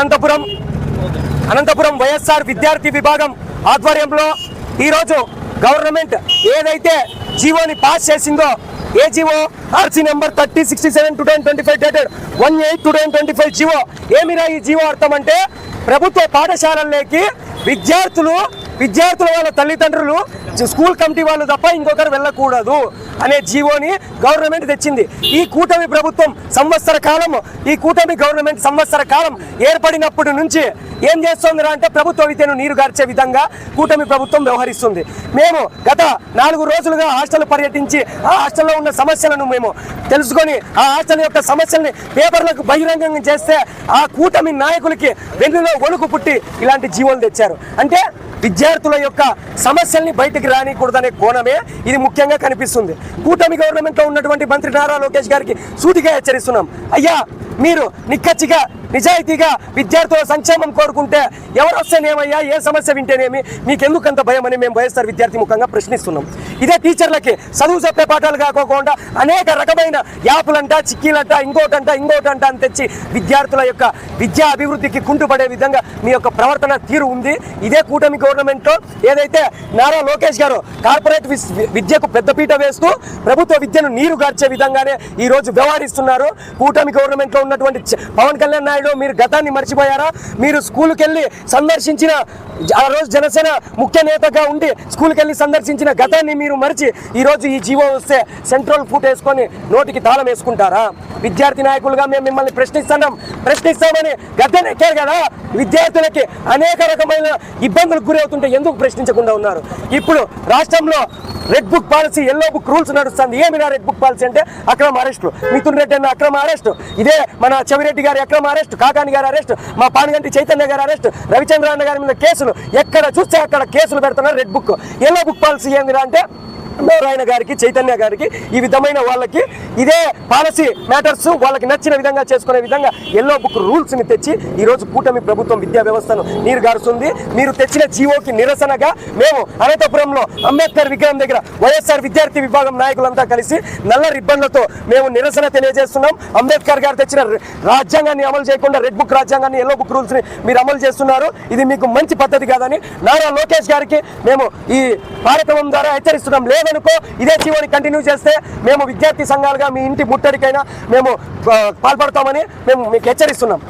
అనంతపురం వైఎస్ఆర్ విద్యార్థి విభాగం ఆధ్వర్యంలో ఈరోజు గవర్నమెంట్ ఏదైతే జీవోని పాస్ చేసిందో ఏ GO RC number 3067/2025 dated 1/8/2025 GO ఏమిరా ఈ జీవో అర్థం అంటే ప్రభుత్వ పాఠశాలల్లోకి విద్యార్థుల వాళ్ళ తల్లిదండ్రులు స్కూల్ కమిటీ వాళ్ళు తప్ప ఇంకొకరు వెళ్ళకూడదు అనే జీవోని గవర్నమెంట్ తెచ్చింది. ఈ కూటమి గవర్నమెంట్ సంవత్సర కాలం ఏర్పడినప్పటి నుంచి ఏం చేస్తుందిరా అంటే ప్రభుత్వ విద్యను నీరు గార్చే విధంగా కూటమి ప్రభుత్వం వ్యవహరిస్తుంది. మేము గత 4 రోజులుగా హాస్టల్ పర్యటించి ఆ హాస్టల్లో ఉన్న సమస్యలను మేము తెలుసుకొని ఆ హాస్టల్ యొక్క సమస్యల్ని పేపర్లకు బహిరంగంగా చేస్తే ఆ కూటమి నాయకులకి వెన్నులో వణుకు పుట్టి ఇలాంటి జీవోలు తెచ్చారు. అంటే విద్యార్థుల యొక్క సమస్యల్ని బయటికి రానికూడదనే కోణమే ఇది ముఖ్యంగా కనిపిస్తుంది. కూటమి గవర్నమెంట్లో ఉన్నటువంటి మంత్రి నారా లోకేష్ గారికి సూటిగా హెచ్చరిస్తున్నాం. అయ్యా, మీరు నిక్కచ్చిగా నిజాయితీగా విద్యార్థుల సంక్షేమం కోరుకుంటే ఎవరు వస్తేనేమయ్యా, ఏ సమస్య వింటేనేమి, మీకెందుకంత భయం అని మేము వైఎస్ఆర్ విద్యార్థి ముఖంగా ప్రశ్నిస్తున్నాం. ఇదే టీచర్లకి చదువు చెప్పే పాఠాలు కాకోకుండా అనేక రకమైన యాప్లంట, చిక్కీలంట, ఇంకోటంట అని తెచ్చి విద్యార్థుల యొక్క విద్యా అభివృద్ధికి కుంటుపడే విధంగా మీ యొక్క ప్రవర్తన తీరు ఉంది. ఇదే కూటమి గవర్నమెంట్లో ఏదైతే నారా లోకేష్ గారు కార్పొరేట్ విద్యకు పెద్దపీట వేస్తూ ప్రభుత్వ విద్యను నీరు గార్చే విధంగానే ఈరోజు వ్యవహరిస్తున్నారు. కూటమి గవర్నమెంట్లో ఉన్నటువంటి పవన్ కళ్యాణ్ నాయుడు మీరు గతాన్ని మర్చిపోయారా? మీరు స్కూల్కి వెళ్ళి సందర్శించిన ఆ రోజు జనసేన ముఖ్య నేతగా ఉండి స్కూల్కి వెళ్ళి సందర్శించిన గతాన్ని మీరు మరిచి ఈరోజు ఈ జీవో వస్తే సెంట్రల్ ఫుట్ వేసుకొని నోటికి తాళం వేసుకుంటారా? విద్యార్థి నాయకులుగా మేము మిమ్మల్ని ప్రశ్నిస్తామని గద్దెనెక్కారు కదా. విద్యార్థులకి అనేక రకమైన ఇబ్బందులకు గురి అవుతుంటే ఎందుకు ప్రశ్నించకుండా ఉన్నారు? ఇప్పుడు రాష్ట్రంలో red book policy, yellow book rules నడుస్తుంది. ఏమిరా రెడ్ బుక్ పాలసీ అంటే అక్రమ అరెస్టులు, మిథున్ రెడ్డి అన్న అక్రమ అరెస్టు, ఇదే మన చెవిరెడ్డి గారి అక్రమ అరెస్టు, కాకాని గారి అరెస్టు, మా పానుగంటి చైతన్య గారి అరెస్టు, రవిచంద్రన్న గారి మీద కేసులు, ఎక్కడ చూస్తే అక్కడ కేసులు పెడుతున్నారు. Red book, yellow book policy ఏందిరా అంటే నారాయణ గారికి, చైతన్య గారికి, ఈ విధమైన వాళ్ళకి ఇదే పాలసీ మ్యాటర్స్ వాళ్ళకి నచ్చిన విధంగా చేసుకునే విధంగా ఎల్లో బుక్ రూల్స్ని తెచ్చి ఈరోజు కూటమి ప్రభుత్వం విద్యా వ్యవస్థను నీరుగారుస్తుంది. మీరు తెచ్చిన జీవోకి నిరసనగా మేము అనంతపురంలో అంబేద్కర్ విగ్రహం దగ్గర వైఎస్ఆర్ విద్యార్థి విభాగం నాయకులంతా కలిసి నల్ల రిబ్బన్లతో మేము నిరసన తెలియజేస్తున్నాం. అంబేద్కర్ గారు తెచ్చిన రాజ్యాంగాన్ని అమలు చేయకుండా రెడ్ బుక్ రాజ్యాంగాన్ని, ఎల్లో బుక్ రూల్స్ని మీరు అమలు చేస్తున్నారు. ఇది మీకు మంచి పద్ధతి కాదని నారా లోకేష్ గారికి మేము ఈ కార్యక్రమం ద్వారా హెచ్చరిస్తున్నాం. లేదనుకో ఇదే జీవోని కంటిన్యూ చేస్తే మేము విద్యార్థి సంఘాలుగా మీ ఇంటి ముట్టడికైనా మేము పాల్పడతామని మేము మీకు హెచ్చరిస్తున్నాం.